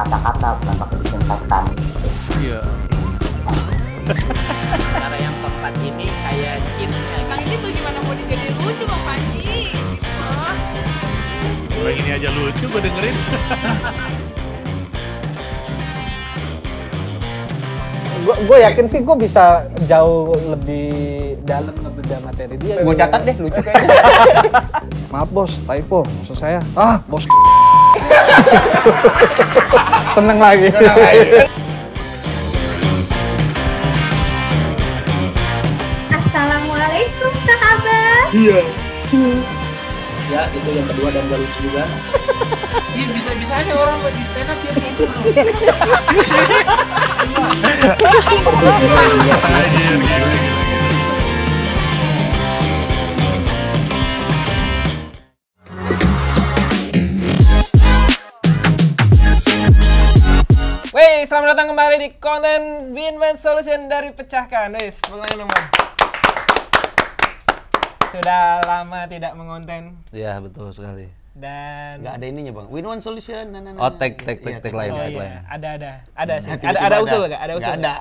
Kata-kata bukan pakai disinfektan. Iya. Cara yang tepat ini kayak chipnya. Nah ini bagaimana mau dijadiin lucu Bang Panji? Oh. Orang ini aja lucu gue dengerin. Gue yakin sih gue bisa jauh lebih dalam ngebedah materi dia. Gue catat deh, lucu kayaknya. Maaf bos, typo maksud saya. Bos. Seneng lagi. Assalamualaikum sahabat. Iya. Ya, itu yang kedua dan gak lucu juga. Iya, bisa aja orang lagi stand up dia tidur. Wey, selamat datang kembali di konten Winman Solution dari Pecahkan. Wes, tepuk tangan dong, Bang. Sudah lama tidak mengonten Iya, betul sekali. dan Gak ada ininya bang, win one solution. Oh, tag lain. oh iya, ada sih. Tiba-tiba Ada usul nggak? Ada usul? Nggak ada.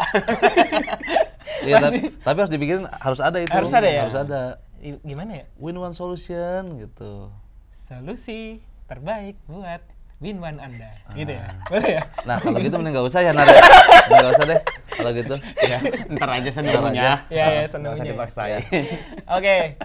Iya, tapi harus dibikin, harus ada itu. Harus ada ya? Harus ada. Gimana ya? Win one solution gitu. Solusi terbaik buat win-one Anda. Gitu ya? Boleh ya? Nah, kalau gitu mending nggak usah ya, Nara. Nggak usah deh. Kalau gitu. Ya, ntar aja senunya. Iya, Nggak usah senunya. dipaksain. Oke.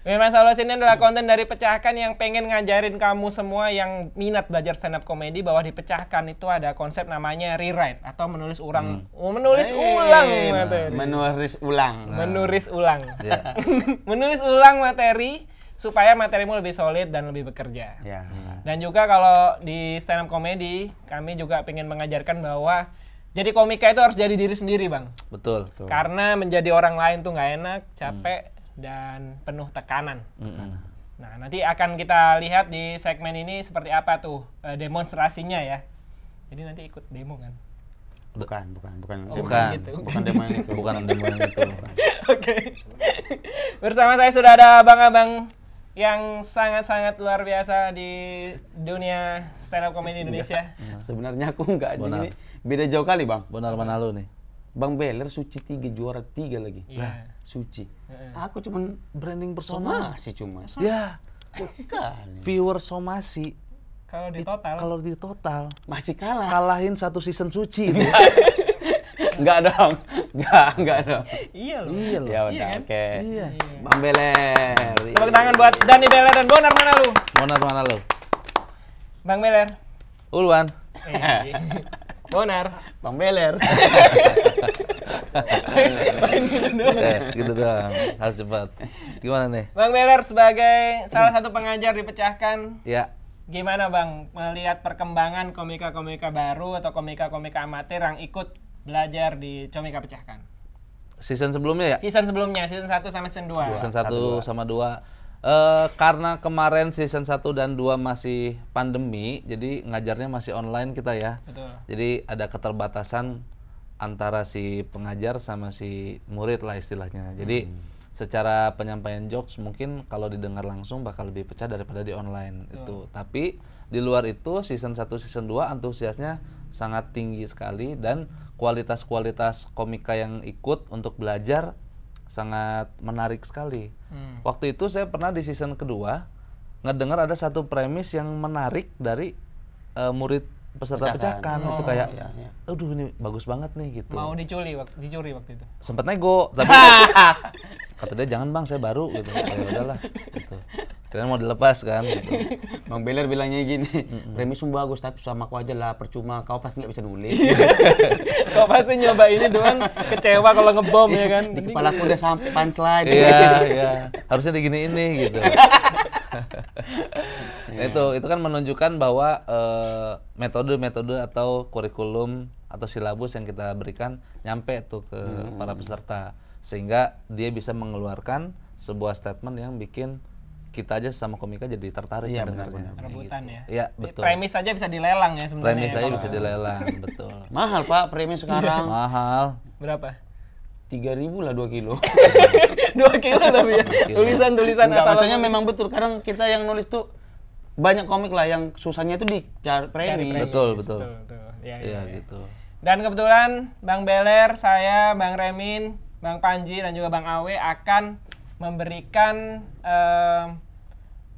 Win-one Solution ini adalah konten dari Pecahkan yang pengen ngajarin kamu semua yang minat belajar stand up comedy bahwa di Pecahkan itu ada konsep namanya rewrite atau menulis ulang. Menulis ulang materi. Menulis ulang. Menulis ulang. Iya. Menulis ulang materi supaya materimu lebih solid dan lebih bekerja. Ya. Dan juga kalau di stand up comedy, kami juga pengen mengajarkan bahwa jadi komika itu harus jadi diri sendiri, Bang. Betul. Karena menjadi orang lain tuh nggak enak, capek, dan penuh tekanan. Nah, nanti akan kita lihat di segmen ini seperti apa tuh demonstrasinya ya. Jadi nanti ikut demo kan? Bukan. Oh, Bukan. gitu. Bukan demo yang itu. Bukan demo yang itu. Oke. Bersama saya sudah ada abang-abang yang sangat-sangat luar biasa di dunia stand up comedy Indonesia. Sebenarnya aku nggak Benar. ini beda jauh kali bang. Benar mana lu nih? Bang Beler Suci 3 juara 3 lagi. Iya. Suci. Aku cuman Branding personal. somasi cuma. Ya, Kan. viewer somasi. Kalau di total. Kalau di total Masih kalah. kalahin satu season suci itu. Enggak dong. Enggak dong. Iya loh. Iya loh. Ya udah, Iya kan? oke. Iya. Bang Beler. Tepuk tangan buat Dani Beler dan Bonar mana lu? Bonar mana lu? Bang Beler. Uluan. Bonar. Bang Beler. Gitu doang. Harus cepat. Gimana nih? Bang Beler sebagai salah satu pengajar di Pecahkan, Ya, gimana Bang melihat perkembangan komika-komika baru atau komika-komika amatir yang ikut belajar di Comika Pecahkan? season sebelumnya ya? Season sebelumnya, season 1 sampai season 2. Season 1 sama 2. Karena kemarin season 1 dan 2 masih pandemi, jadi ngajarnya masih online kita ya. Betul. Jadi ada keterbatasan antara si pengajar sama si murid lah istilahnya. Jadi secara penyampaian jokes mungkin kalau didengar langsung bakal lebih pecah daripada di online itu. Tapi di luar itu season 1 season 2 antusiasnya sangat tinggi sekali dan kualitas-kualitas komika yang ikut untuk belajar sangat menarik sekali. Waktu itu saya pernah di season kedua ngedengar ada satu premis yang menarik dari murid peserta Pecahkan. Itu kayak, iya. aduh ini bagus banget nih gitu. Mau dicuri waktu itu. Sempet nego, tapi kata dia jangan bang, saya baru gitu. Ya udahlah, gitu. Kalian mau dilepas kan? Gitu. Bang Beler bilangnya gini, premismu bagus tapi sama aku aja lah, percuma kau pasti nggak bisa nulis. Kok pasti nyoba ini doang kecewa kalau ngebom ya kan? Di kepala aku udah sampai punchline. Iya, harusnya digini ini gitu. Itu kan menunjukkan bahwa metode-metode atau kurikulum atau silabus yang kita berikan nyampe tuh ke para peserta, sehingga dia bisa mengeluarkan sebuah statement yang bikin kita aja sama komika jadi tertarik mendengarnya. Rebutan ya. Iya, betul. Premis aja bisa dilelang ya sebenarnya. Premis aja bisa dilelang, betul. Mahal Pak premis sekarang. Mahal. Berapa? 3.000 lah 2 kilo. 2 kilo tapi ya. Tulisan-tulisan Enggak, asal. maksudnya memang betul. Kadang kita yang nulis tuh banyak komik lah yang susahnya itu di premis. Betul. Iya, gitu. Dan kebetulan Bang Beler, saya, Bang Remin, Bang Panji dan juga Bang Awe akan memberikan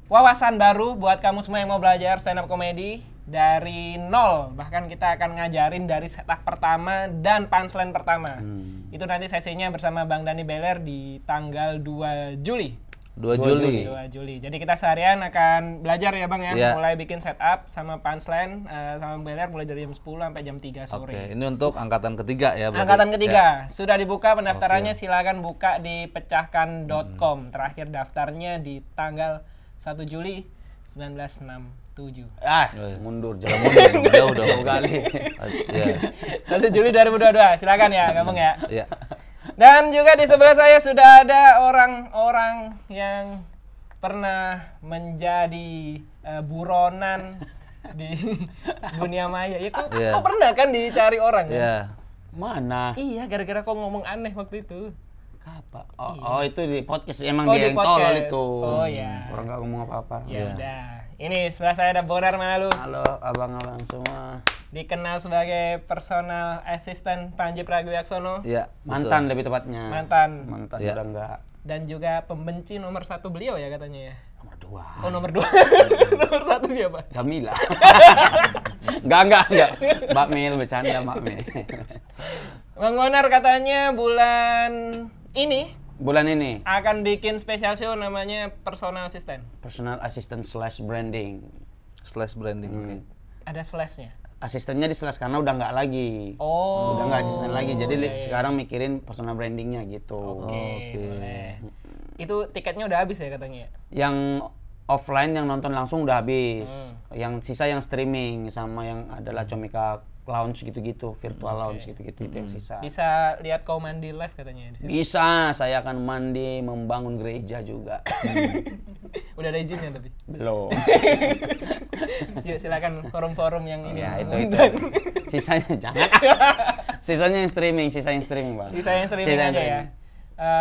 wawasan baru buat kamu semua yang mau belajar stand up comedy dari nol. Bahkan kita akan ngajarin dari setup pertama dan punchline pertama. Itu nanti sesinya bersama Bang Dani Beler di tanggal 2 Juli. 2 Juli. 2 Juli. Jadi kita seharian akan belajar ya Bang ya. Iya. Mulai bikin setup sama punchline sama Beler mulai dari jam 10 sampai jam 3 sore. Oke, ini untuk angkatan ketiga ya berarti? Angkatan ketiga. Sudah dibuka pendaftarannya, silakan buka di pecahkan.com. Terakhir daftarnya di tanggal 1 Juli 1967. Mundur Jauh dong. kali. Iya. 1 Juli 2022. Silakan ya, gabung ya. Iya. Dan juga di sebelah saya sudah ada orang-orang yang pernah menjadi buronan di dunia maya. Ya kok pernah kan dicari orang kan? Iya. Mana? Iya, gara-gara kok ngomong aneh waktu itu. Apa? Oh, itu di podcast emang Oh, dia di yang tolol podcast. itu. Oh, iya. Orang nggak ngomong apa-apa. Ya udah. Ini sebelah saya ada Bonar Manalu. Halo abang-abang semua. Dikenal sebagai personal assistant Panji Pragiwaksono. Iya. Mantan lebih tepatnya. Mantan. Udah enggak. Dan juga pembenci nomor 1 beliau ya katanya ya. Nomor 2. Oh, nomor 2. Nomor 1 siapa? Gamila. Enggak. Mbak Mil bercanda Mbak Mil. Bang Bonar katanya bulan ini akan bikin special show namanya personal assistant. Personal assistant / branding. Oke. Ada slashnya. Asistennya di slash karena udah nggak lagi. Oh. Udah nggak asisten lagi. Jadi sekarang mikirin personal brandingnya gitu. Oke. Boleh. Itu tiketnya udah habis ya katanya? Yang offline yang nonton langsung udah habis. Yang sisa yang streaming sama yang adalah Comika Lounge gitu-gitu, virtual lounge gitu-gitu itu yang sisa. Bisa lihat kau mandi live katanya di sini. Bisa, saya akan mandi, membangun gereja juga. Udah ada izinnya tapi. Belum. Silakan forum-forum yang ini. Ya, itu. Sisanya jangan. Sisanya yang streaming, Bang. Sisa yang streaming aja ya.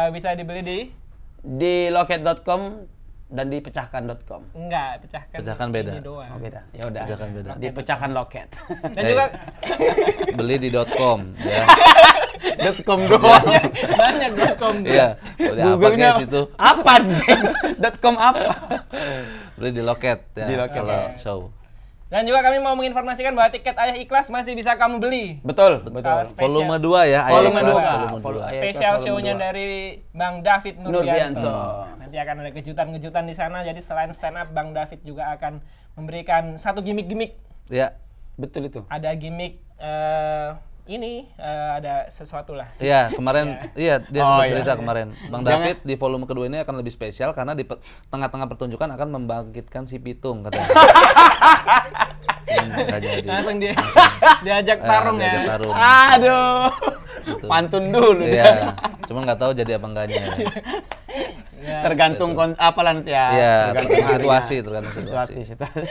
Bisa dibeli di loket.com dan di pecahkan.com. Enggak, pecahkan beda. Ini doang. Oh, beda. Ya udah. Pecahkan beda. Di pecahkan loket. Dan juga beli di .com ya. .com doang. Banyak .com. Iya. Beli apa Google-nya guys itu? Apa? .com apa? Beli di loket ya. Di loket. Kalau show. Dan juga kami mau menginformasikan bahwa tiket Ayah Ikhlas masih bisa kamu beli. Betul. Volume 2 ya. Volume 2. Spesial show-nya dari Bang David Nurbianto. Nurbianto. Nanti akan ada kejutan-kejutan di sana. Jadi selain stand up, Bang David juga akan memberikan satu gimmick-gimmick. Ya. Betul itu. Ada gimmick ada sesuatu lah. Iya, kemarin dia sempat cerita iya. kemarin. Bang David di volume kedua ini akan lebih spesial karena di tengah-tengah pertunjukan akan membangkitkan si Pitung katanya. Nggak jadi. Langsung diajak tarung ya. Diajak tarung. Aduh. Gitu. Pantun dulu Iya. Cuma nggak tahu jadi apa enggaknya. Ya. Tergantung apalah nanti ya. Iya, Tergantung situasi. situasi.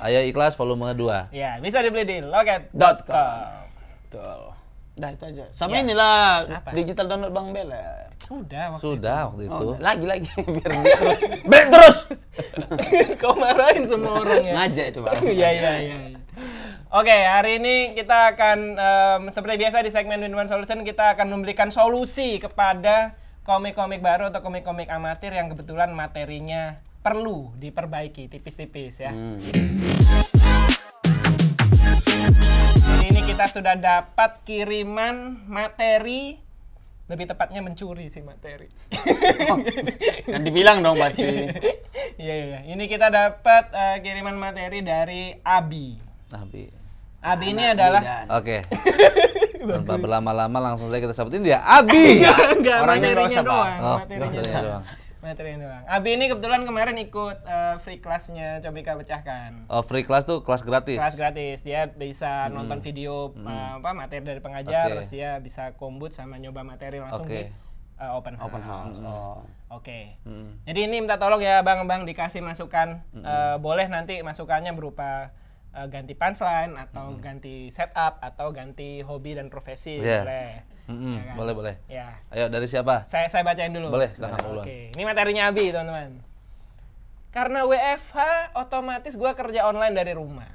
Ayo Ikhlas volume 2. Ya, bisa dibeli di loket.com. Betul. Udah itu aja. Sama inilah Apa? digital download Bang Beler. Sudah Waktu itu. Lagi biar dia terus. Break terus. Kau marahin semua orang ya. Ngajak itu Bang. Iya. Oke, hari ini kita akan seperti biasa di segmen Win-Win Solution kita akan memberikan solusi kepada komik-komik baru atau komik-komik amatir yang kebetulan materinya perlu diperbaiki tipis-tipis ya. Jadi ini kita sudah dapat kiriman materi, lebih tepatnya mencuri sih materi. Kan dibilang dong pasti. Iya. Ini kita dapat kiriman materi dari Abi. Abi ini adalah Oke. Tanpa berlama-lama langsung saja kita sebutin dia Abi. enggak Orangnya nggak materinya usah, Pak. doang. Oh, Materinya materinya doang. doang. Materinya doang. Abi ini kebetulan kemarin ikut free class-nya Comika Pecahkan. Oh, free class tuh kelas gratis. Kelas gratis, dia bisa nonton video materi dari pengajar, Oke. terus dia bisa kombut sama nyoba materi langsung Oke. di open house. Oh. Oke. Jadi ini minta tolong ya Bang dikasih masukan. Boleh nanti masukannya berupa ganti punchline atau ganti setup atau ganti hobi dan profesi Iya. boleh. Ya kan? Boleh. Ya. Ayo dari siapa? Saya bacain dulu. Boleh, silakan duluan. Oke, ini materinya Abi, teman-teman. Karena WFH, otomatis gue kerja online dari rumah.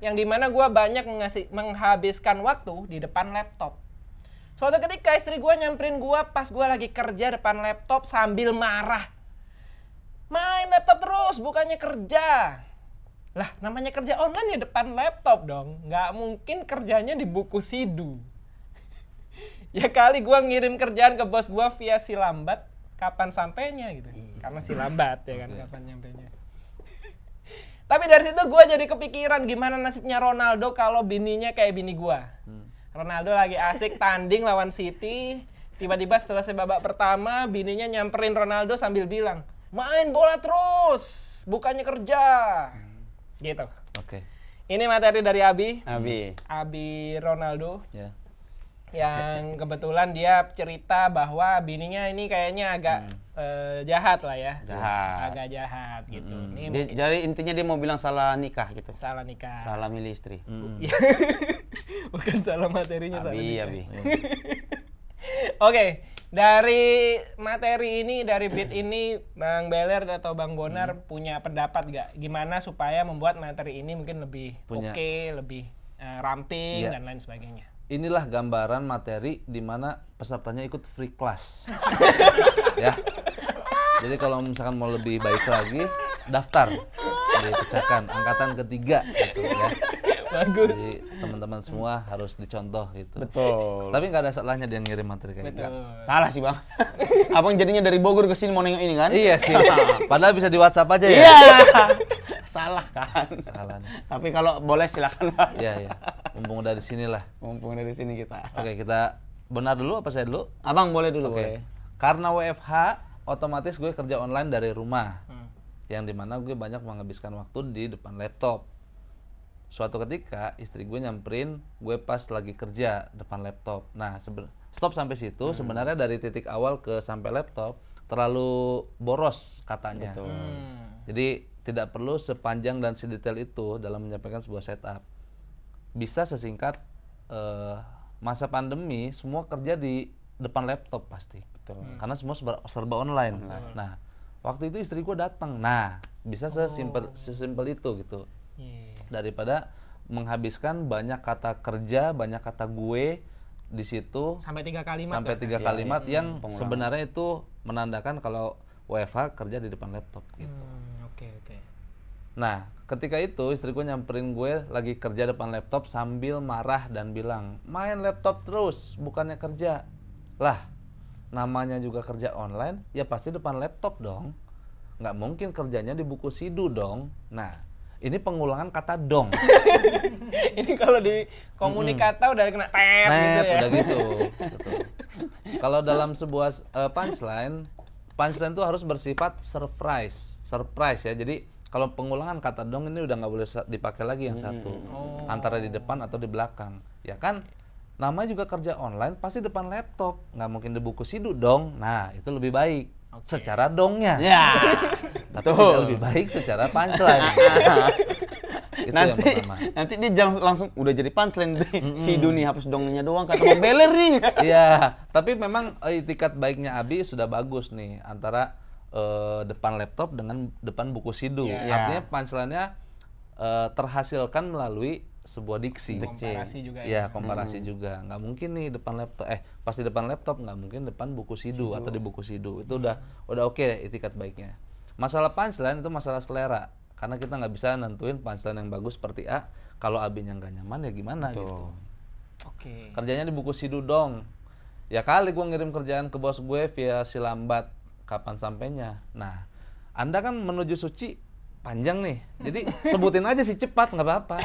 Yang dimana gue banyak menghabiskan waktu di depan laptop. Suatu ketika istri gue nyamperin gue pas gue lagi kerja depan laptop sambil marah. Main laptop terus, bukannya kerja. Lah, namanya kerja online ya depan laptop dong. Nggak mungkin kerjanya di buku sidu. Ya kali gue ngirim kerjaan ke bos gue via silambat, kapan sampainya gitu. Karena silambat ya kan, kapan nyampainya. Tapi dari situ gue jadi kepikiran gimana nasibnya Ronaldo kalau bininya kayak bini gue. Ronaldo lagi asik tanding lawan City, tiba-tiba selesai babak pertama, bininya nyamperin Ronaldo sambil bilang, main bola terus, bukannya kerja. Gitu. Oke. Ini materi dari Abi Ronaldo. Ya. Yang kebetulan dia cerita bahwa bininya ini kayaknya agak jahat lah ya. Agak jahat gitu. Ini mungkin Jadi intinya dia mau bilang salah nikah gitu. salah nikah. Salah milih istri. Bukan salah materinya, salah nikah. Abi. Oke, dari materi ini, dari beat ini, Bang Beler atau Bang Bonar punya pendapat nggak? Gimana supaya membuat materi ini mungkin lebih Punya. oke, lebih ramping Iya. dan lain sebagainya? Inilah gambaran materi di mana pesertanya ikut free class. Ya. Jadi kalau misalkan mau lebih baik lagi, daftar di Pecahkan angkatan ketiga gitu ya. Bagus. Jadi teman-teman semua harus dicontoh gitu. Betul. Tapi nggak ada salahnya dia ngirim materi kayak gitu. Betul. Salah sih bang. Abang jadinya dari Bogor ke sini mau nengok ini kan? Iya sih. Padahal bisa di WhatsApp aja ya. Iya. Salah kan. Salah nih. Tapi kalau boleh silakan bang. Iya. Mumpung dari sinilah. Mumpung dari sini kita. Oke, kita benar dulu apa saya dulu? Abang boleh dulu Oke. boleh. Karena WFH, otomatis gue kerja online dari rumah. Yang dimana gue banyak menghabiskan waktu di depan laptop. Suatu ketika istri gue nyamperin gue pas lagi kerja depan laptop. Nah, stop sampai situ. Sebenarnya dari titik awal ke sampai laptop terlalu boros katanya. Jadi tidak perlu sepanjang dan sedetail itu dalam menyampaikan sebuah setup. Bisa sesingkat masa pandemi semua kerja di depan laptop pasti. Karena semua serba online. Nah, waktu itu istri gue datang. Nah, bisa sesimpel itu gitu. Daripada menghabiskan banyak kata kerja, banyak kata gue di situ Sampai 3 kalimat. sampai ya? 3 kalimat yang pengulangan. sebenarnya itu menandakan kalau WFH kerja di depan laptop gitu. Oke. Nah, ketika itu istri gue nyamperin gue lagi kerja depan laptop sambil marah dan bilang, main laptop terus, bukannya kerja. Lah, namanya juga kerja online, ya pasti depan laptop dong. Nggak mungkin kerjanya di buku sidu dong. Nah, ini pengulangan kata dong. Ini kalau di komunikata udah kena tet gitu ya. Udah gitu. Betul. Kalau dalam sebuah punchline itu harus bersifat surprise ya. Jadi kalau pengulangan kata dong ini udah nggak boleh dipakai lagi yang satu, antara di depan atau di belakang. Ya kan, namanya juga kerja online pasti depan laptop, nggak mungkin di buku sidu dong. Nah itu lebih baik secara dongnya. Ya. Tapi tidak lebih baik secara punchline. Itu yang pertama. Nanti dia jangan langsung udah jadi punchline Sidu nih, hapus dongnya doang kata Bang Beler nih. Iya, tapi memang itikat baiknya Abi sudah bagus nih antara depan laptop dengan depan buku sidu. Artinya punchline-nya terhasilkan melalui sebuah diksi. Komparasi juga ya. Iya, komparasi juga. Nggak mungkin nih depan laptop, pasti depan laptop, nggak mungkin depan buku sidu atau di buku sidu. Itu udah oke deh itikat baiknya. Masalah punchline itu masalah selera. Karena kita nggak bisa nentuin punchline yang bagus seperti A, kalau Abinya nggak nyaman ya gimana gitu. Oke. Kerjanya di buku sidu dong. Ya kali gue ngirim kerjaan ke bos gue via silambat, kapan sampainya. Nah, Anda kan menuju suci panjang nih, jadi sebutin aja sih cepat, nggak apa-apa.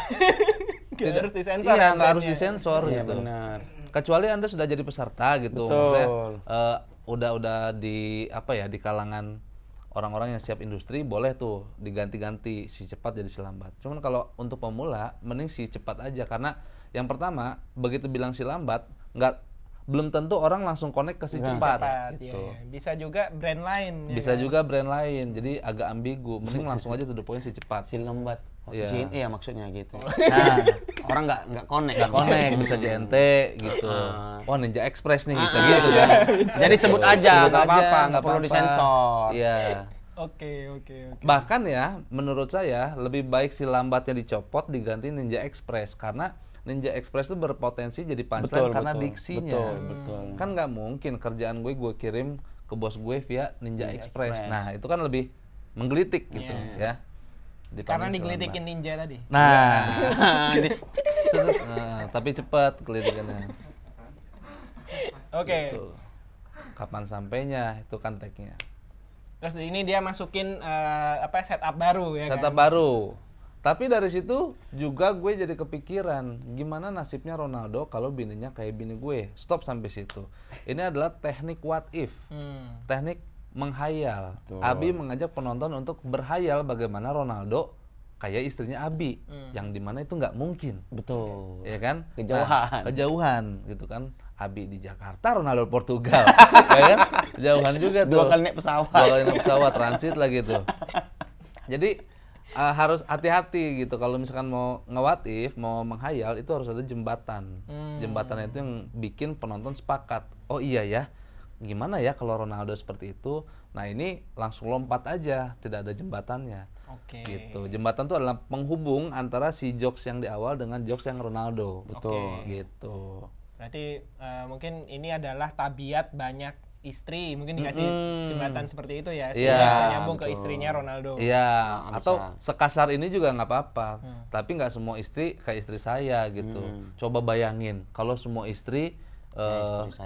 Nggak harus disensor. Iya, nggak harus disensor Iya gitu. benar. Kecuali Anda sudah jadi peserta gitu. Betul. Maksudnya udah di apa ya, di kalangan orang-orang yang siap industri boleh tuh diganti-ganti si cepat jadi si lambat. Cuman kalau untuk pemula mending si cepat aja, karena yang pertama begitu bilang si lambat belum tentu orang langsung connect ke si cepat gitu. Iya. Bisa juga brand lain. Bisa juga brand lain, jadi agak ambigu. Mending langsung aja to the point si cepat. Si lambat. Iya. Iya maksudnya gitu. Nah, Orang nggak connect. nggak connect, bisa JNT gitu. Wah, Ninja Express nih bisa gitu kan. Jadi sebut aja, nggak apa-apa, nggak perlu apa-apa. disensor. Iya. Oke. Bahkan ya, menurut saya lebih baik si lambatnya dicopot diganti Ninja Express, karena Ninja Express itu berpotensi jadi punchline karena diksinya. Betul. Kan nggak mungkin kerjaan gue kirim ke bos gue via Ninja Express. Nah, itu kan lebih menggelitik gitu ya. Karena digelitikin ninja tadi. Nah, tapi cepat gelitikannya. Oke. Gitu. Kapan sampainya itu kan tag-nya. Terus ini dia masukin setup baru ya Setup kan? baru. Tapi dari situ juga gue jadi kepikiran, gimana nasibnya Ronaldo kalau bininya kayak bini gue. Stop sampai situ. Ini adalah teknik what if. Teknik menghayal. Abi mengajak penonton untuk berhayal bagaimana Ronaldo kayak istrinya Abi, yang dimana itu nggak mungkin. Betul. Ya kan? Kejauhan. Nah, kejauhan gitu kan. Abi di Jakarta, Ronaldo Portugal. Ya kan? Kejauhan juga tuh. 2 kali naik pesawat. 2 kali naik pesawat, transit lagi tuh. Jadi harus hati-hati gitu kalau misalkan mau nge-what if, mau menghayal, itu harus ada jembatan. Jembatan itu yang bikin penonton sepakat. Oh iya ya, gimana ya kalau Ronaldo seperti itu? Nah ini langsung lompat aja, tidak ada jembatannya. Oke. Gitu. Jembatan itu adalah penghubung antara si jokes yang di awal dengan jokes yang Ronaldo. Betul. Gitu. Berarti mungkin ini adalah tabiat banyak istri, mungkin dikasih jembatan seperti itu ya, sehingga Iya, bisa nyambung ke istrinya Ronaldo. Iya, atau sekasar ini juga nggak apa-apa. Tapi nggak semua istri kayak istri saya gitu. Coba bayangin kalau semua istri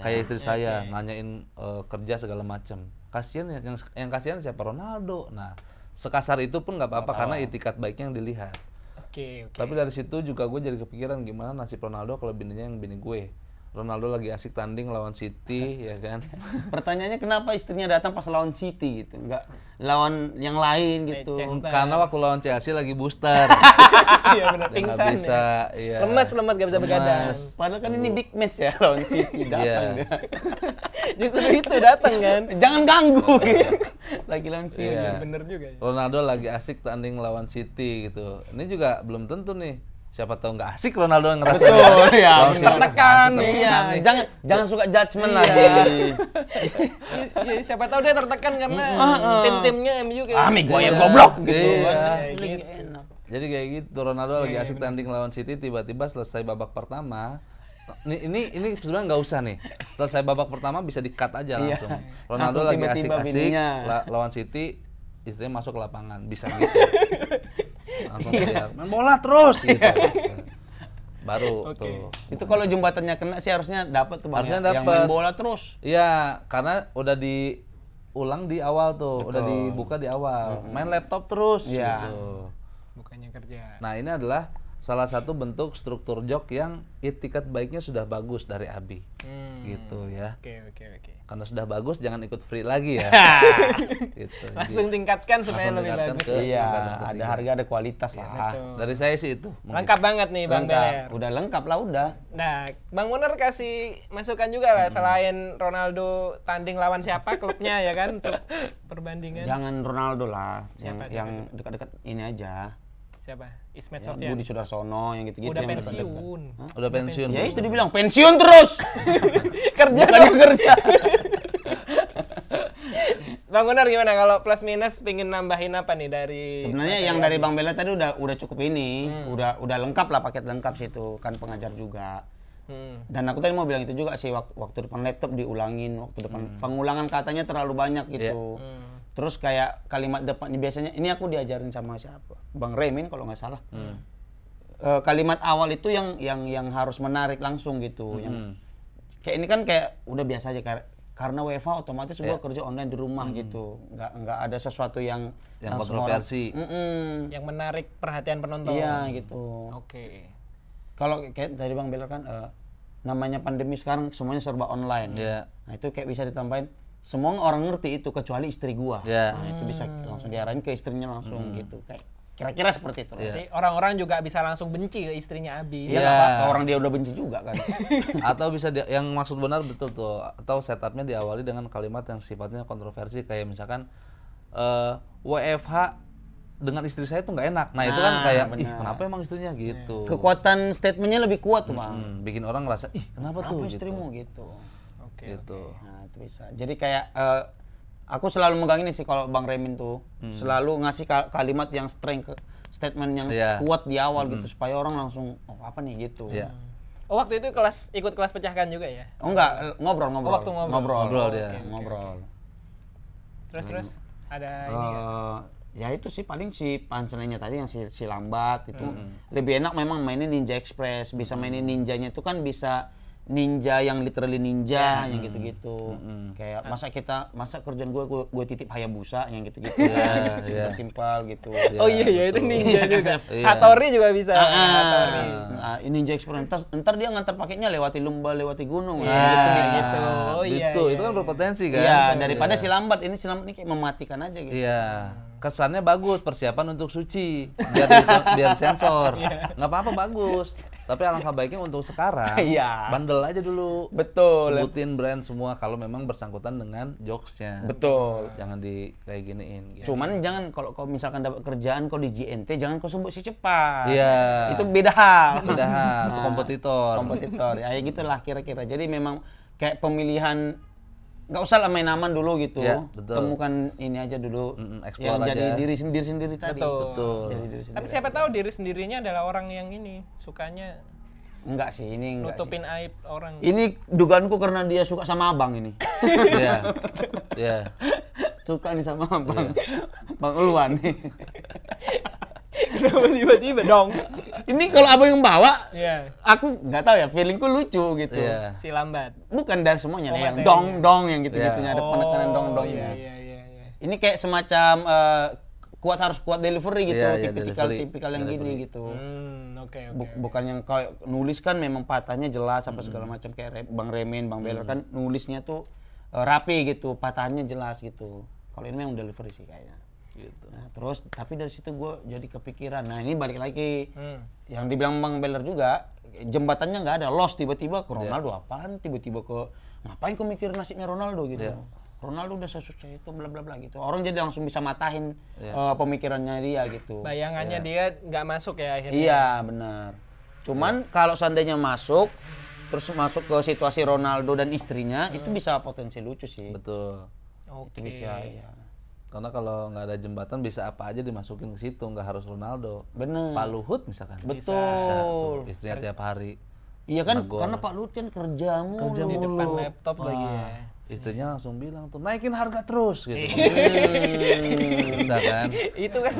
kayak istri saya nanyain kerja segala macam. Kasian yang kasihan siapa? Ronaldo. Nah, sekasar itu pun nggak apa-apa karena itikat baiknya yang dilihat. Oke. Tapi dari situ juga gue jadi kepikiran gimana nasib Ronaldo kalau bininya yang bini gue. Ronaldo lagi asik tanding lawan City, ya kan? Pertanyaannya kenapa istrinya datang pas lawan City gitu, nggak lawan yang lain gitu? Manchester. Karena waktu lawan Chelsea lagi booster. Iya benar, Dia nggak pingsan bisa, ya. iya. Lemes gak bisa begadang. Padahal kan ini big match ya lawan City, datang Iya. dia. Justru itu datang kan. Jangan ganggu gitu. Lagi lawan City. Iya. Bener juga ya. Ronaldo lagi asik tanding lawan City gitu. Ini juga belum tentu nih. Siapa tahu nggak asik Ronaldo yang ngerasa Betul, ya. lawan City Tertekan, asik, Iya, jangan suka judgement Iya. lagi. Iya, siapa tahu dia tertekan karena tim-timnya MU kayak Ah, Maguire goblok gitu Iya. kan. Kayak Lagi gitu. enak. Jadi kayak gitu, Ronaldo lagi asik tanding lawan City, tiba-tiba selesai babak pertama. Ini sebenarnya nggak usah nih. Selesai babak pertama bisa di-cut aja Iya. langsung. Ronaldo Langsung lagi tiba-tiba asik-asik bininya. lawan City, istrinya masuk ke lapangan, bisa gitu. Langsung teriak, main bola terus gitu. Baru tuh. Itu kalau jembatannya kena sih harusnya dapat tuh Bang. Harusnya ya. Yang dapet. main bola terus. Iya, karena udah diulang di awal tuh, udah dibuka di awal. Main laptop terus Iya. gitu. bukannya kerja. Nah, ini adalah salah satu bentuk struktur joke yang itikat baiknya sudah bagus dari Abi. Gitu ya. Oke. Karena sudah bagus jangan ikut free lagi ya. Gitu. Langsung tingkatkan supaya langsung lebih tingkatkan bagus. ke- ya. Iya, tingkatan ada ketiga. harga ada kualitas lah. Betul. Dari saya sih itu. mungkin. Lengkap banget nih Bang Lengkap. Beler. Udah lengkap lah udah. Nah, Bang Muner kasih masukan juga lah selain Ronaldo tanding lawan siapa klubnya ya kan untuk perbandingan. Jangan Ronaldo lah, Siapa, yang dekat-dekat ini aja. Siapa? Ismet Ya, Sofyan. Budi Sudarsono yang gitu-gitu Udah yang dekat-dekat. pensiun. Udah pensiun. Ya itu dibilang pensiun terus. Kerja Bukannya kerja. Bang Muner gimana kalau plus minus pingin nambahin apa nih dari Sebenarnya yang dari Bang Bella tadi udah cukup ini, udah lengkap lah, paket lengkap situ, kan pengajar juga. Dan aku tadi mau bilang itu juga sih, waktu depan laptop diulangin, waktu depan pengulangan katanya terlalu banyak gitu. Terus kayak kalimat depan ini biasanya ini aku diajarin sama siapa? Bang Remin kalau nggak salah. Kalimat awal itu yang harus menarik langsung gitu. Yang kayak ini kan kayak udah biasa aja karena WFH otomatis gua kerja online di rumah gitu. Nggak ada sesuatu yang langsung kontroversi. yang menarik perhatian penonton? Iya gitu. Oke. Kalau kayak tadi Bang Bella kan namanya pandemi sekarang semuanya serba online. Iya. Nah itu kayak bisa ditambahin semua orang ngerti itu kecuali istri gua. Ya. Nah, itu bisa langsung diarahin ke istrinya langsung gitu. Kayak kira-kira seperti itu. Jadi orang-orang juga bisa langsung benci ke istrinya Abi. Iya, Iya. nggak apa-apa, orang dia udah benci juga kan. Atau bisa yang maksud benar betul tuh, atau setupnya diawali dengan kalimat yang sifatnya kontroversi kayak misalkan WFH dengan istri saya tuh nggak enak. Nah itu kan Nah, kayak ih benar. kenapa emang istrinya gitu. Kekuatan statementnya lebih kuat tuh bang. Bikin orang ngerasa ih kenapa tuh Kenapa gitu. istrimu gitu. Gitu. Nah itu bisa. Jadi kayak aku selalu megang ini sih kalau Bang Remin tuh selalu ngasih kalimat yang strength, statement yang Iya. kuat di awal gitu supaya orang langsung oh apa nih gitu. Iya. Oh waktu itu ikut kelas pecahkan juga ya? Oh enggak, ngobrol. waktu ngobrol. Ngobrol dia. Ngobrol. Terus ada ini nggak? Ya itu sih paling si punchline-nya tadi yang si lambat itu lebih enak memang mainin Ninja Express, bisa mainin ninjanya itu kan bisa ninja yang literally ninja yang gitu-gitu. Kayak masa kerjaan gue titip Hayabusa yang gitu-gitu. Simpel gitu. Oh iya itu ninja juga. Iya. Hattori juga bisa. Hattori. Nah, Ninja Express ntar dia ngantar paketnya lewati lembah, lewati gunung Iya, gitu bisa. gitu. Oh iya. Gitu, itu kan berpotensi kan. Iya, daripada si lambat ini kayak mematikan aja gitu. Iya. Kesannya bagus, persiapan untuk suci, biar sensor. Nggak apa-apa bagus. Tapi alangkah baiknya untuk sekarang, Iya. bandel aja dulu. Betul. Sebutin brand semua kalau memang bersangkutan dengan jokesnya. Betul. Jangan kayak giniin. Gitu. Cuman jangan kalau kau misalkan dapat kerjaan kau di JNT jangan kau sebut si cepat. Iya. Itu beda hal. Beda hal, itu kompetitor. Kompetitor. Ya gitulah kira-kira. Jadi memang kayak pemilihan nggak usah lah main aman dulu gitu. Iya, betul. Temukan ini aja dulu. explore yang jadi aja. diri sendiri tadi. Betul. Jadi diri sendiri. Tapi siapa tahu diri sendirinya adalah orang yang ini sukanya Enggak sih, ini enggak nutupin sih. aib orang. Ini dugaanku karena dia suka sama abang ini. Iya. Iya. Suka nih sama abang. Bang Ulwan nih. Kenapa tiba-tiba dong? Ini kalau abang yang bawa, Iya. aku nggak tahu ya, feelingku lucu gitu. Iya. Si lambat. Bukan dari semuanya nih, yang materinya. dong yang gitu-gitunya, ada penekanan Iya, dong-dongnya. iya. Ini kayak semacam harus kuat delivery gitu, Iya, iya, tipikal yang delivery. gini gitu. Oke. Bukan yang kayak nulis kan memang patahnya jelas apa segala macam kayak Bang Remen, Bang Beler kan nulisnya tuh rapi gitu, patahnya jelas gitu. Kalau ini memang delivery sih kayaknya. Gitu. Nah, terus tapi dari situ gue jadi kepikiran. Nah, ini balik lagi. Yang dibilang Bang Beler juga, jembatannya nggak ada, lost tiba-tiba ke Ronaldo apaan, tiba-tiba ke ngapain kau mikir nasibnya Ronaldo gitu. Ronaldo udah sesukses itu bla bla bla gitu. Orang jadi langsung bisa matahin pemikirannya dia gitu. Bayangannya dia nggak masuk ya akhirnya. Iya, benar. Cuman kalau seandainya masuk terus masuk ke situasi Ronaldo dan istrinya itu bisa potensi lucu sih. Betul. Oke. Itu bisa ya. Karena kalau nggak ada jembatan bisa apa aja dimasukin ke situ, nggak harus Ronaldo. Bener. Pak Luhut misalkan. Betul. Bisa tuh, istrinya tiap hari. Iya kan, Negor. karena Pak Luhut kan kerja mulu. Di depan laptop lagi ya. Istrinya langsung bilang tuh naikin harga terus gitu. Bisa kan? Itu kan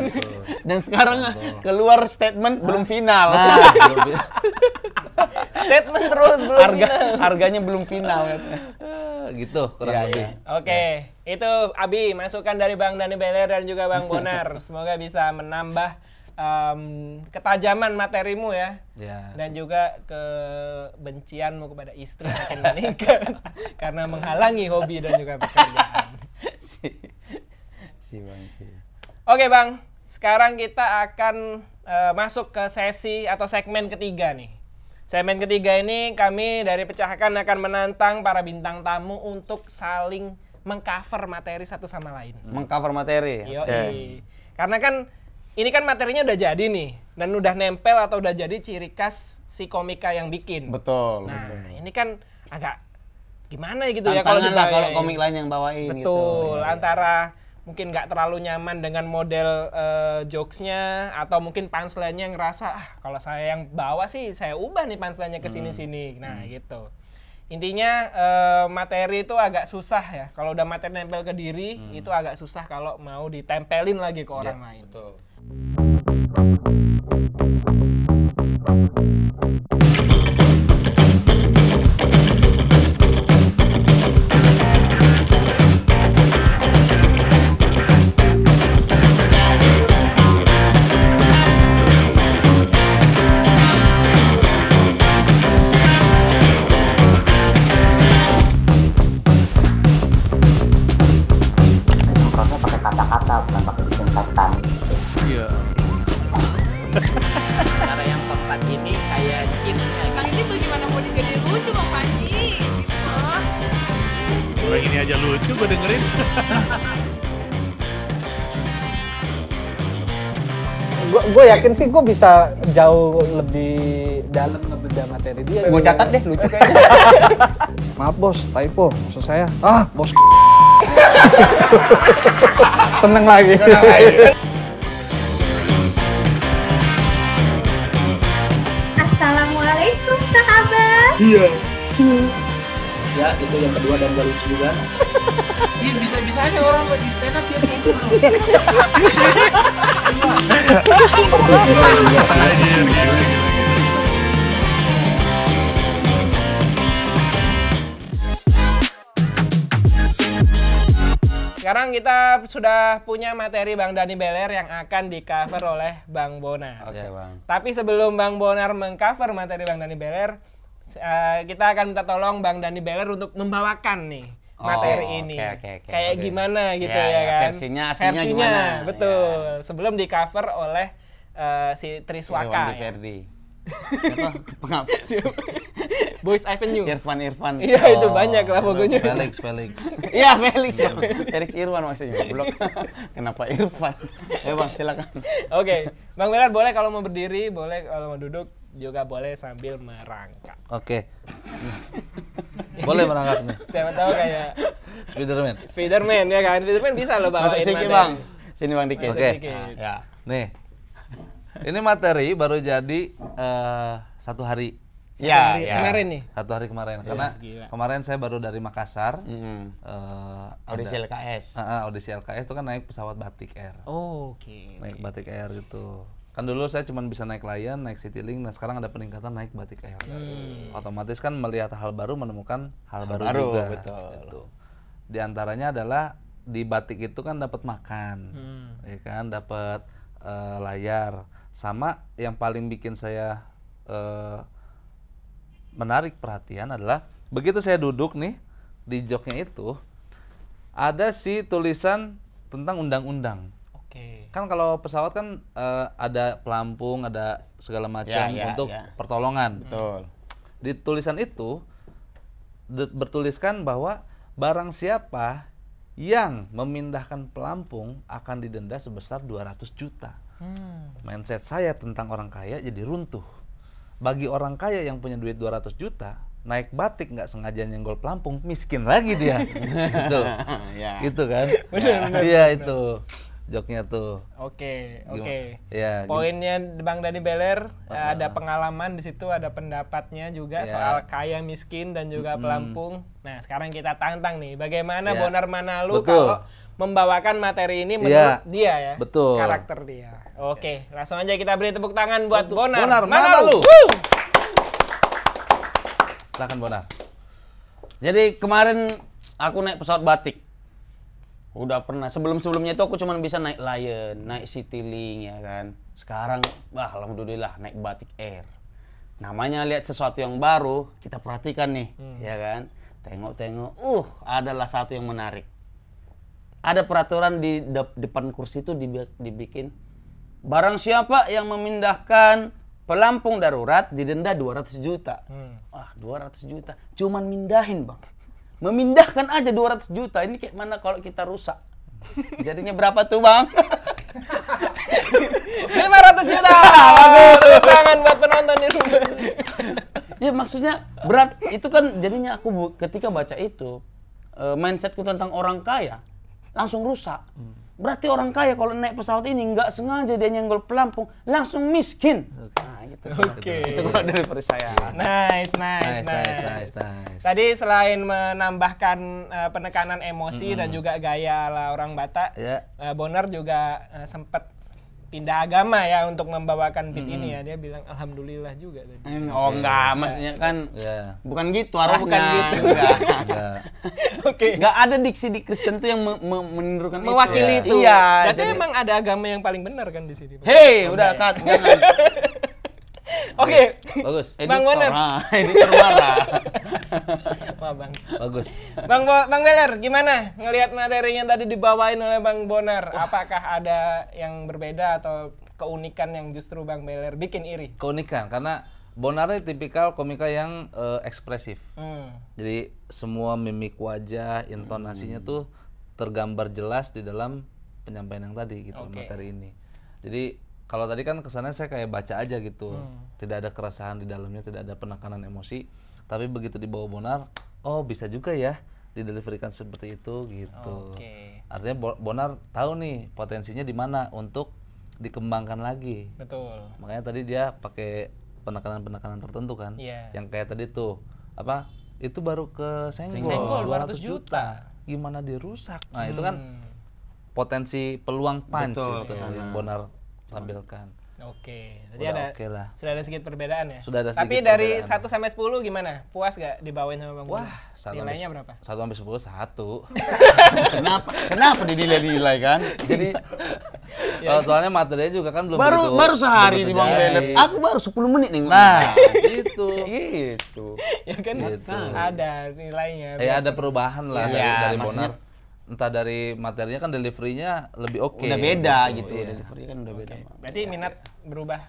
Dan sekarang keluar statement belum final. Nah, belum bi- statement terus belum Harganya belum final katanya. gitu kurang Iya, lebih. iya. Oke, itu Abi masukan dari Bang Dani Beler dan juga Bang Bonar. Semoga bisa menambah ketajaman materimu ya. Ya. Dan juga kebencianmu kepada istri makin meningkat karena menghalangi hobi dan juga pekerjaan. Si Bangki. Oke Bang, sekarang kita akan masuk ke sesi atau segmen ketiga nih. Segmen ketiga ini kami dari Pecahkan akan menantang para bintang tamu untuk saling mengcover materi satu sama lain. Mengcover materi. Yoi. Karena kan ini kan materinya udah jadi nih dan udah nempel atau udah jadi ciri khas si komika yang bikin. Betul. Nah, betul. ini kan agak gimana gitu ya kalau Tantangan lah kalau dibawain. komik lain yang bawain gitu. Betul, antara mungkin nggak terlalu nyaman dengan model jokesnya atau mungkin punchline-nya ngerasa kalau saya yang bawa sih saya ubah nih punchline-nya ke sini-sini. Nah, gitu. Intinya materi itu agak susah ya. Kalau udah materi nempel ke diri itu agak susah kalau mau ditempelin lagi ke orang lain. Betul. Orang ini aja lucu gue dengerin. Gue yakin sih gue bisa jauh lebih dalam ngebedah materi dia. Gue catat deh, lucu kayaknya. Maaf bos, typo maksud saya. Bos. Seneng lagi. Assalamualaikum sahabat. Ya, itu yang kedua dan gak lucu juga. Iya bisa aja orang lagi stand up dia kayak gitu. Anjir, gila. Sekarang kita sudah punya materi Bang Dani Beler yang akan di-cover oleh Bang Bonar. Oke, Bang. Tapi sebelum Bang Bonar meng-cover materi Bang Dani Beler, kita akan minta tolong Bang Dani Beler untuk membawakan nih materi ini. Oke. Kayak gimana gitu Ya, ya kan? versinya aslinya gimana? Betul. Sebelum di-cover oleh si Triswaka. Irwan ya. Verdi. Siapa? Pengapa? Boys Avenue. Irfan. Iya, itu banyak lah pokoknya. Felix. Iya, Felix. Bang. Felix Irwan maksudnya. Blok. Kenapa Irfan? Bang, silakan. Oke, Bang Beler boleh kalau mau berdiri, boleh kalau mau duduk juga boleh sambil merangkak. Oke. Boleh merangkak nih. Siapa tahu kayak Spiderman ya kan? Spiderman bisa loh bawain Masuk sini, materi. Bang. Sini Bang dikit. Masuk Oke. dikit. Ya. Nih. Ini materi baru jadi 1 hari. Ya, Kemarin nih. 1 hari kemarin. Karena gila. kemarin saya baru dari Makassar. Audisi LKS. Audisi LKS itu kan naik pesawat Batik Air. Oke. Naik Batik Air gitu. Kan dulu saya cuma bisa naik Lion, naik Citylink, nah sekarang ada peningkatan naik Batik Air. Otomatis kan melihat hal baru, menemukan hal baru juga. Betul. Gitu. Di antaranya adalah di Batik itu kan dapat makan, ya kan, dapat layar. Sama yang paling bikin saya menarik perhatian adalah begitu saya duduk nih di joknya itu ada si tulisan tentang undang-undang. Oke. Kan kalau pesawat kan ada pelampung, ada segala macam untuk pertolongan. Betul. Di tulisan itu bertuliskan bahwa barang siapa yang memindahkan pelampung akan didenda sebesar 200 juta. Mindset saya tentang orang kaya jadi runtuh. Bagi orang kaya yang punya duit 200 juta, naik Batik nggak sengaja nyenggol pelampung, miskin lagi dia. Gitu. Gitu kan? Benar. Iya itu. Joknya tuh. Oke. Ya, Poinnya Bang Dani Beler ada pengalaman di situ, ada pendapatnya juga soal kaya miskin dan juga pelampung. Nah, sekarang kita tantang nih, bagaimana Bonar Manalu kalau membawakan materi ini menurut dia ya. Betul. Karakter dia. Oke, langsung aja kita beri tepuk tangan buat Bonar Manalu. Woo! Silakan Bonar. Jadi kemarin aku naik pesawat Batik. Udah pernah. Sebelum-sebelumnya itu aku cuma bisa naik Lion, naik Citylink ya kan. Sekarang, alhamdulillah naik Batik Air. Namanya lihat sesuatu yang baru, kita perhatikan nih, ya kan. Tengok-tengok, adalah satu yang menarik. Ada peraturan di depan kursi itu dibikin. Barang siapa yang memindahkan pelampung darurat didenda 200 juta. 200 juta. Cuman mindahin, Bang. Memindahkan aja 200 juta. Ini kayak mana kalau kita rusak? Jadinya berapa tuh, Bang? 500 juta. Tepuk tangan buat penonton di rumah. Ya maksudnya berat. Itu kan jadinya aku ketika baca itu mindsetku tentang orang kaya langsung rusak. Berarti orang kaya kalau naik pesawat ini nggak sengaja dia nyenggol pelampung langsung miskin. Nah, gitu. Oke. Itu kalau dari saya. Nice. Tadi selain menambahkan penekanan emosi dan juga gaya ala orang Batak, Bonar juga sempat pindah agama ya untuk membawakan beat ini ya. Dia bilang alhamdulillah juga tadi. Oh enggak, maksudnya kan bukan gitu arahnya. Bukan gitu. Enggak. Oke. Enggak ada diksi di Kristen tuh yang menirukan itu. Mewakili itu. Iya. Berarti emang ada agama yang paling benar kan di sini. Hei, udah Kat, jangan. Oke. Bagus. Bang Bonar. Editor marah. Wah, Bang. Bagus. Bang Beler, gimana ngelihat materinya tadi dibawain oleh Bang Bonar? Apakah ada yang berbeda atau keunikan yang justru Bang Beler bikin iri? Keunikan karena Bonar ini tipikal komika yang ekspresif. Jadi semua mimik wajah, intonasinya tuh tergambar jelas di dalam penyampaian yang tadi gitu materi ini. Jadi kalau tadi kan kesannya saya kayak baca aja gitu, tidak ada keresahan di dalamnya, tidak ada penekanan emosi. Tapi begitu dibawa Bonar, oh bisa juga ya dideliverykan seperti itu gitu. Artinya Bonar tahu nih potensinya di mana untuk dikembangkan lagi. Betul. Makanya tadi dia pakai penekanan-penekanan tertentu kan, yang kayak tadi tuh apa? Itu baru ke senggol 200 juta. Gimana dirusak? Nah itu kan potensi peluang punch itu yang Bonar tampilkan. Jadi sudah ada sedikit perbedaan ya. Sudah ada sedikit Tapi dari perbedaan. 1 sampai 10 gimana? Puas gak dibawain sama Bang Bonar? Wah, nilainya berapa? 1 sampai 10 1. Kenapa dinilai kan? Jadi Soalnya materinya juga kan belum baru sehari di Bang Beler. Aku baru 10 menit nih. Nah, gitu. Ya kan ada nilainya. Ada perubahan lah dari maksudnya- Bonar. Entah dari materinya kan delivery-nya lebih oke. Udah beda gitu. Iya. Delivery kan udah beda. Berarti minat berubah.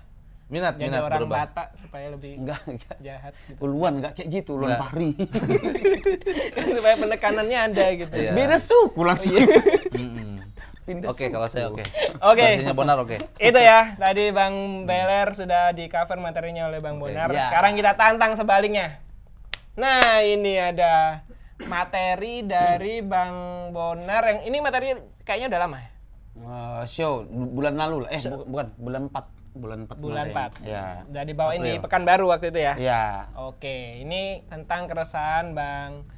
Minat Jadi orang berubah. Batak supaya lebih Enggak. jahat gitu. Uluan enggak kayak gitu, Uluan Enggak. Fahri. Supaya penekanannya ada gitu. Iya. Beda suku langsung. Pindah Oke, kalau saya oke. Oke. Versinya Bonar oke. Itu ya, tadi Bang Beler sudah di cover materinya oleh Bang Bonar. ya. Sekarang kita tantang sebaliknya. Nah, ini ada materi dari Bang Bonar yang ini materi kayaknya udah lama ya? Show bulan lalu lah. Bukan, bulan 4. Bulan 4. Bulan 4. Ya. Udah dibawain di Pekanbaru waktu itu ya? Iya. Oke, ini tentang keresahan Bang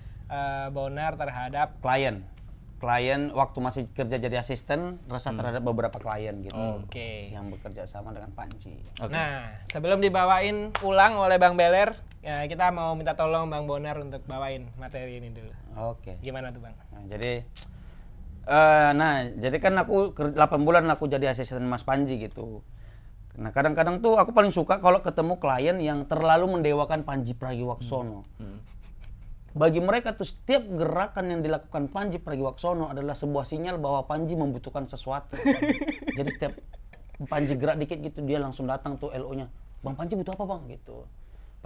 Bonar terhadap Klien waktu masih kerja jadi asisten resah terhadap beberapa klien gitu. Oke. Yang bekerja sama dengan Panji. Nah, sebelum dibawain ulang oleh Bang Beler, ya kita mau minta tolong Bang Bonar untuk bawain materi ini dulu. Oke. Gimana tuh Bang? Nah, jadi kan aku 8 bulan aku jadi asisten Mas Panji gitu. Nah, kadang-kadang tuh aku paling suka kalau ketemu klien yang terlalu mendewakan Panji Pragiwaksono. Bagi mereka tuh setiap gerakan yang dilakukan Panji Pragiwaksono adalah sebuah sinyal bahwa Panji membutuhkan sesuatu. Jadi setiap Panji gerak dikit gitu dia langsung datang tuh LO-nya. Bang Panji butuh apa Bang gitu.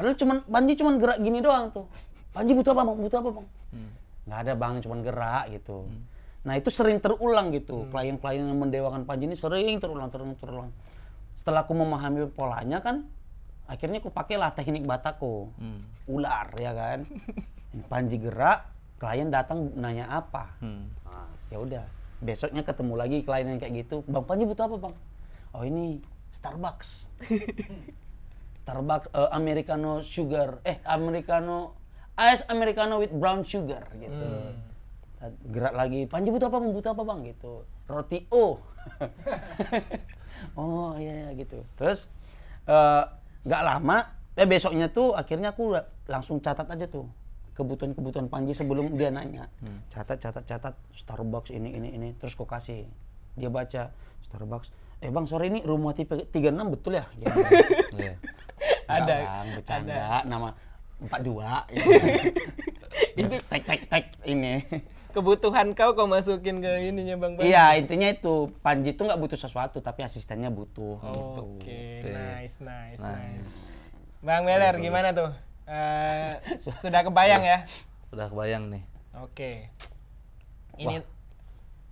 Padahal Panji cuman gerak gini doang tuh. Panji butuh apa Bang? Butuh apa Bang? Nggak ada Bang, cuman gerak gitu. Nah itu sering terulang gitu. Klien-klien yang mendewakan Panji ini sering terulang. Setelah aku memahami polanya kan, akhirnya aku pakailah teknik Batako. Ular ya kan. Panji gerak, klien datang nanya apa. Nah, ya udah. Besoknya ketemu lagi klien yang kayak gitu. Bang Panji butuh apa Bang? Oh ini Starbucks. Starbucks Americano sugar. Ice Americano with brown sugar gitu. Gerak lagi. Panji butuh apa Bang? Butuh apa Bang? Gitu. Roti O. Oh iya gitu. Terus nggak lama, besoknya tuh akhirnya aku langsung catat aja tuh kebutuhan Panji sebelum dia nanya. Catat Starbucks ini terus kok kasih. Dia baca Starbucks. Bang sore ini rumah tipe 36 betul ya? Gitu. Ada. Bang, bercanda nama 42 itu tek ini. Kebutuhan kau masukin ke ininya Bang Panji. Iya, intinya itu Panji tuh nggak butuh sesuatu tapi asistennya butuh Oke, gitu. nice. Bang Beler gimana tuh? Sudah kebayang ya? Udah kebayang nih. Oke.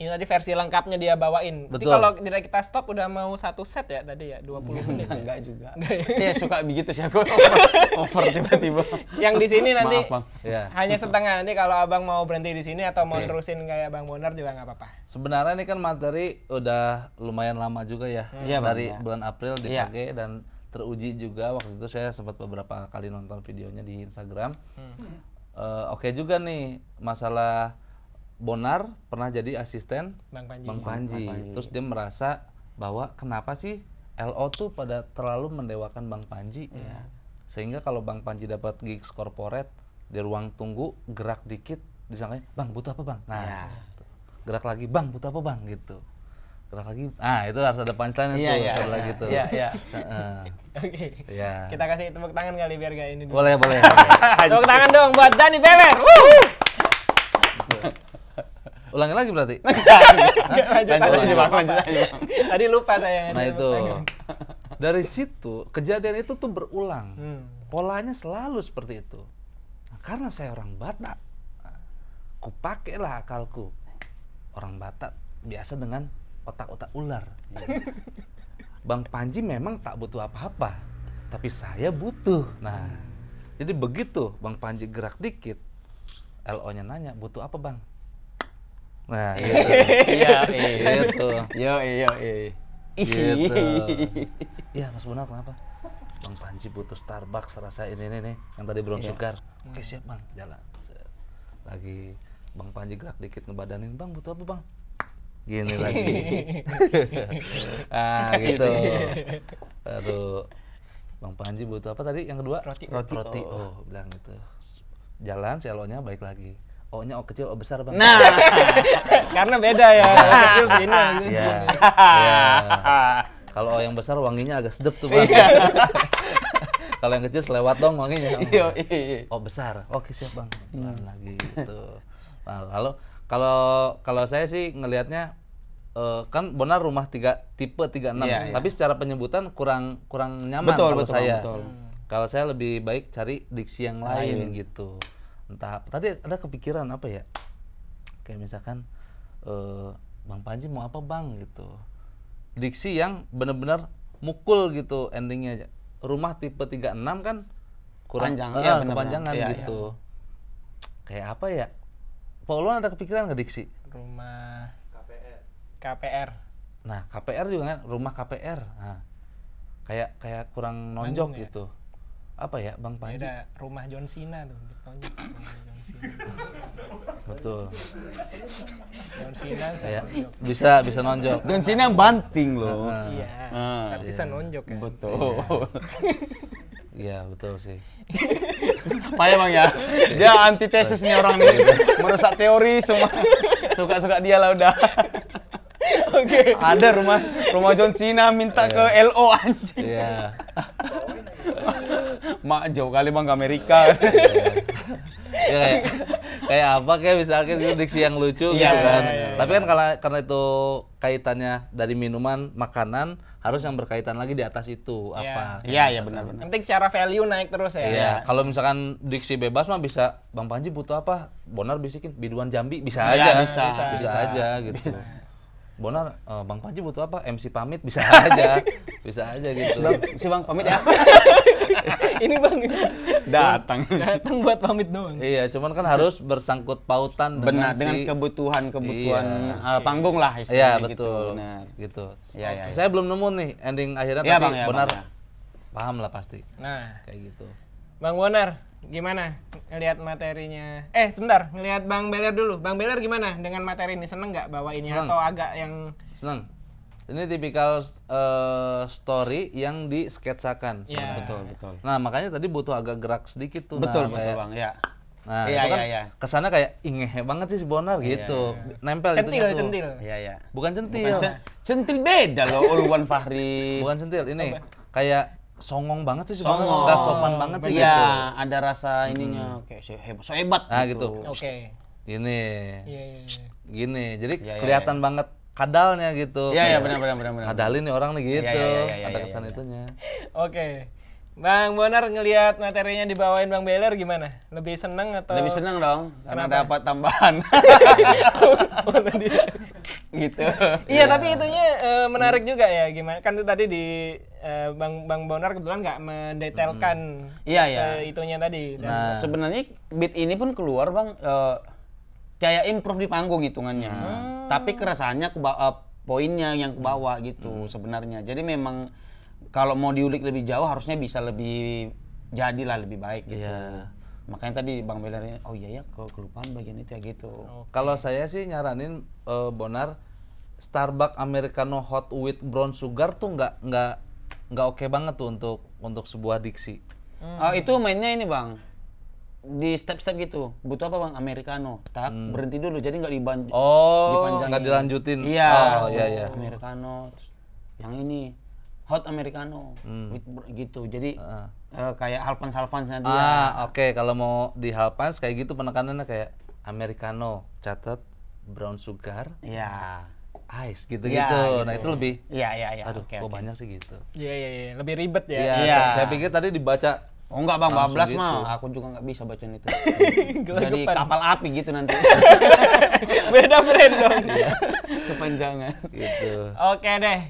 Ini tadi versi lengkapnya dia bawain. Berarti Betul. kalau tidak kita stop udah mau satu set ya tadi ya 20 menit. Ya? Enggak juga. Enggak ya? Iya suka begitu sih aku over tiba-tiba. Yang di sini nanti Maaf, Bang. Ya. hanya setengah. Nanti kalau Abang mau berhenti di sini atau mau Oke. terusin kayak Bang Bonar juga nggak apa-apa. Sebenarnya ini kan materi udah lumayan lama juga ya. Iya, Bang, Dari ya. bulan April dipakai dan teruji juga. Waktu itu saya sempat beberapa kali nonton videonya di Instagram. Oke juga nih masalah Bonar pernah jadi asisten Bang Panji. Bang Panji. Terus dia merasa bahwa kenapa sih LO tuh pada terlalu mendewakan Bang Panji. Sehingga kalau Bang Panji dapat gigs corporate di ruang tunggu gerak dikit disangkanya, "Bang, butuh apa, Bang?" Nah, gitu. Gerak lagi, "Bang, butuh apa, Bang?" gitu. Gerak lagi. Itu harus ada punchline itu setelah gitu. Iya. Oke. Iya. Kita kasih tepuk tangan kali biar gak ini dulu. Boleh. Tepuk tangan dong buat Dani Beler. Ulangi lagi berarti. Lanjut Lanjut aja. aja, Bang. Tadi lupa saya. Nah itu. Dari situ kejadian itu tuh berulang. Polanya selalu seperti itu. Nah, karena saya orang Batak, kupakailah akalku. Orang Batak biasa dengan otak-otak ular. Bang Panji memang tak butuh apa-apa, tapi saya butuh. Nah, jadi begitu Bang Panji gerak dikit, LO-nya nanya, butuh apa Bang? Nah, gitu. Iya, Gitu. Yo. Gitu. Ya Mas Bonar kenapa? Bang Panji butuh Starbucks rasa ini nih yang tadi brown sugar. Oke siap Bang, jalan. Lagi Bang Panji gerak dikit ngebadanin, Bang butuh apa Bang? Gini lagi. Gitu. Aduh. Bang Panji butuh apa tadi? Yang kedua? Roti. Oh, bilang gitu. Jalan, si LO-nya balik lagi. O-nya O kecil, O besar Bang. Nah, Karena beda ya. Kecil sini. Iya. Kalau O yang besar wanginya agak sedep tuh Bang. Kalau yang kecil selewat dong wanginya. iya. O besar. Oke siap Bang. Jalan lagi gitu. Nah, lalu kalau saya sih ngelihatnya kan Bonar rumah tipe 36, Iya, tapi secara penyebutan kurang nyaman Betul, kalau saya. betul. Kalau saya lebih baik cari diksi yang lain gitu. Entah tadi ada kepikiran apa ya? Kayak misalkan Bang Panji mau apa Bang gitu. Diksi yang benar-benar mukul gitu endingnya. Rumah tipe 36 kan kurang Panjang, iya, benar-benar. kepanjangan Iya, gitu. Kayak apa ya? Paulon ada kepikiran nggak diksi? Rumah KPR. Nah, KPR juga kan rumah KPR. Nah, kayak kurang nonjok Manggung ya? gitu. Apa ya, Bang Panji? Ada rumah John Cena tuh, ditonjok rumah John Cena. Betul. John Cena Kayak bisa nonjok. bisa nonjok. John Cena banting loh. Iya. Tapi bisa nonjok ya. Betul. Iya, betul sih. Payah Bang ya. Dia antitesis nih orang nih. Merusak teori semua. Suka-suka dia lah udah. Oke. Ada rumah John Cena minta ke LO anjing. Iya. Mak jauh kali Bang ke Amerika. Ya, kayak apa kayak misalkan itu diksi yang lucu Iya, gitu kan. iya. Tapi kan karena itu kaitannya dari minuman, makanan, harus yang berkaitan lagi di atas itu apa. Iya, benar-benar. Penting secara value naik terus ya. Iya, kalau misalkan diksi bebas mah bisa Bang Panji butuh apa? Bonar bisikin biduan Jambi bisa Iya, aja. bisa. aja gitu. Bonar Bang Panji butuh apa? MC pamit bisa aja. Bisa aja gitu. Si Bang pamit ya. Ini Bang Datang. buat pamit doang. Iya, cuman kan harus bersangkut pautan Benar, dengan dengan si kebutuhan Iya. panggung lah Iya, istilahnya gitu. betul. Benar. Gitu. Iya, iya. Saya belum nemu nih ending akhirnya Iya, tapi Bang, ya, Bonar Bang, ya. paham lah pasti. Nah, Kayak gitu. Bang Bonar, gimana ngelihat materinya? Sebentar, ngelihat Bang Beler dulu. Bang Beler gimana dengan materi ini? Seneng nggak bawa ini Seneng. atau agak yang Senang. Ini tipikal story yang disketsakan Iya. sebenarnya. Betul. Nah, makanya tadi butuh agak gerak sedikit tuh. Betul, nah, betul kayak- Bang, ya. Nah, Iya, itu kan iya. kesannya kayak ngehe banget sih si Bonar gitu. Nempel gitu. centil. Iya, iya. Bukan centil. Centil beda loh Ulwan Fahri. Bukan centil. Ini kayak songong banget sih si Bonar. Songong. Nggak sopan banget sih Iya, gitu. ada rasa ininya kayak so hebat Nah, gitu. Oke. Gini. Iya. Gini. Jadi Iya, iya, kelihatan banget kadalnya gitu. Iya, iya, Kayak, benar. Kadalin nih orang nih gitu. Iya, Ada iya, kesan iya. itunya. Oke. Bang Bonar ngelihat materinya dibawain Bang Beler gimana? Lebih seneng atau Lebih seneng dong karena Kenapa? dapat tambahan. Gitu. Iya, tapi itunya menarik juga ya gimana? Kan itu tadi di Bang Bonar kebetulan nggak mendetailkan Iya, iya. itunya tadi. Dan Nah. Sebenarnya beat ini pun keluar Bang kayak improve di panggung hitungannya. Tapi keresahannya poinnya yang ke bawah gitu sebenarnya. Jadi memang kalau mau diulik lebih jauh harusnya bisa lebih jadilah lebih baik gitu. Iya. Makanya tadi Bang Beler oh iya ya kelupaan bagian itu ya gitu. Kalau saya sih nyaranin Bonar Starbucks Americano hot with brown sugar tuh nggak oke banget tuh untuk sebuah diksi. Itu mainnya ini Bang. Di step-step gitu. Butuh apa Bang? Americano. Tak, berhenti dulu. Jadi nggak Oh, dipanjangin. nggak dilanjutin. Iya. Oh, iya. Americano. Terus yang ini hot Americano. Gitu. Jadi kayak halpans-halpansnya dia. Oke. Kalau mau di halpans kayak gitu penekanannya kayak Americano, catat brown sugar, Iya. ice gitu-gitu. Ya, Nah, gitu. itu lebih Iya. aduh, Oke, kok oke. banyak sih gitu. Iya. Lebih ribet ya. Iya, Iya. saya pikir tadi dibaca Oh enggak bang, langsung bablas gitu. mah. Aku juga nggak bisa bacaan itu. Jadi kapal api gitu nanti. Beda brand dong. Kepanjangan. gitu. Oke deh,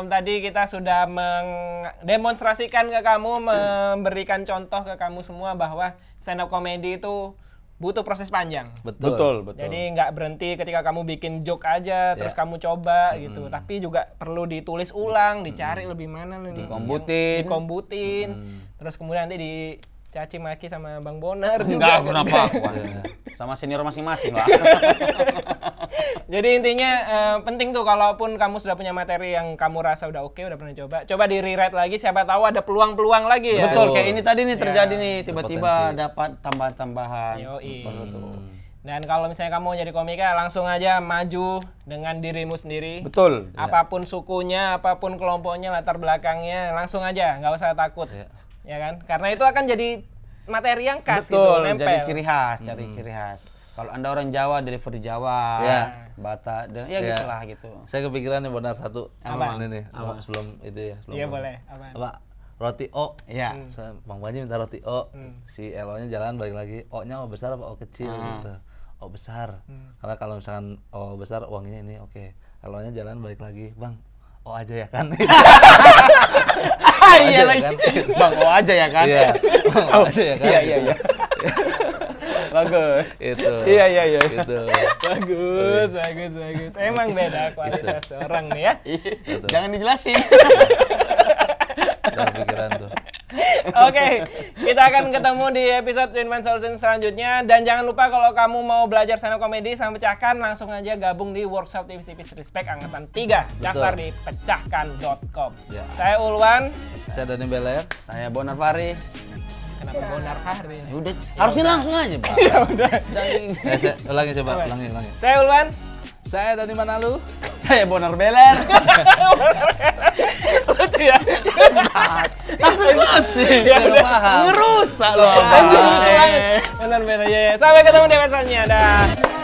tadi kita sudah mendemonstrasikan ke kamu, memberikan contoh ke kamu semua bahwa stand up comedy itu butuh proses panjang. Betul. Jadi nggak berhenti ketika kamu bikin joke aja, terus Ya. kamu coba gitu. Tapi juga perlu ditulis ulang, dicari lebih mana nih. Dikombutin. Dikombutin. Terus kemudian nanti dicaci maki sama Bang Bonar Enggak, juga. kenapa? Iya. Sama senior masing-masing lah. Jadi intinya penting tuh kalaupun kamu sudah punya materi yang kamu rasa udah oke, udah pernah coba di rewrite lagi, siapa tahu ada peluang-peluang lagi ya. Betul, kayak ini tadi nih Ya. terjadi nih, tiba-tiba Berpotensi. dapat tambahan-tambahan. Yoi. Perlu tuh. Dan kalau misalnya kamu mau jadi komika, langsung aja maju dengan dirimu sendiri. Betul. Apapun sukunya, apapun kelompoknya, latar belakangnya, langsung aja, nggak usah takut. Iya. Ya kan? Karena itu akan jadi materi yang khas gitu, Betul, nempel. jadi ciri khas, cari ciri khas. Kalau Anda orang Jawa, delivery Jawa, Ya. Batak, dan ya Ya. gitulah gitu. Saya kepikiran nih Bonar satu. Apa? Ini nih, sebelum itu ya. Sebelum Iya boleh. Apa? Apa? Roti O. Iya. Bang Panji minta roti O. Si Elo-nya jalan balik lagi. O-nya O besar apa O kecil gitu. O besar. Karena kalau misalkan O besar uangnya ini oke. Elo-nya jalan balik lagi. Bang, O aja ya kan? Iya aja lagi. kan? Bang, oh aja ya kan? Iya. O aja ya kan? Iya. Bagus. Itu. Iya. Gitu. Bagus. Emang beda kualitas orang nih ya. Jangan dijelasin. Udah pikiran tuh. Oke, kita akan ketemu di episode Winman Solution selanjutnya. Dan jangan lupa kalau kamu mau belajar stand up comedy sama pecahkan, langsung aja gabung di workshop tipis-tipis respect angkatan 3. Daftar di pecahkan.com. Ya. Saya Ulwan. Saya Dani Beler. Saya Bonar Fahri. Kenapa Bonar Fahri? Udah, harusnya langsung aja, Pak. Ya udah. Jangan. Ulangi coba, ulangi. Saya Ulwan. Saya Dani Manalu. Saya Bonar Beler. Lucu ya. Langsung pusing. Ya udah. Paham. Ngerusak loh. Anjing lucu banget. Benar. Ya. Sampai ketemu di episode selanjutnya. Dah.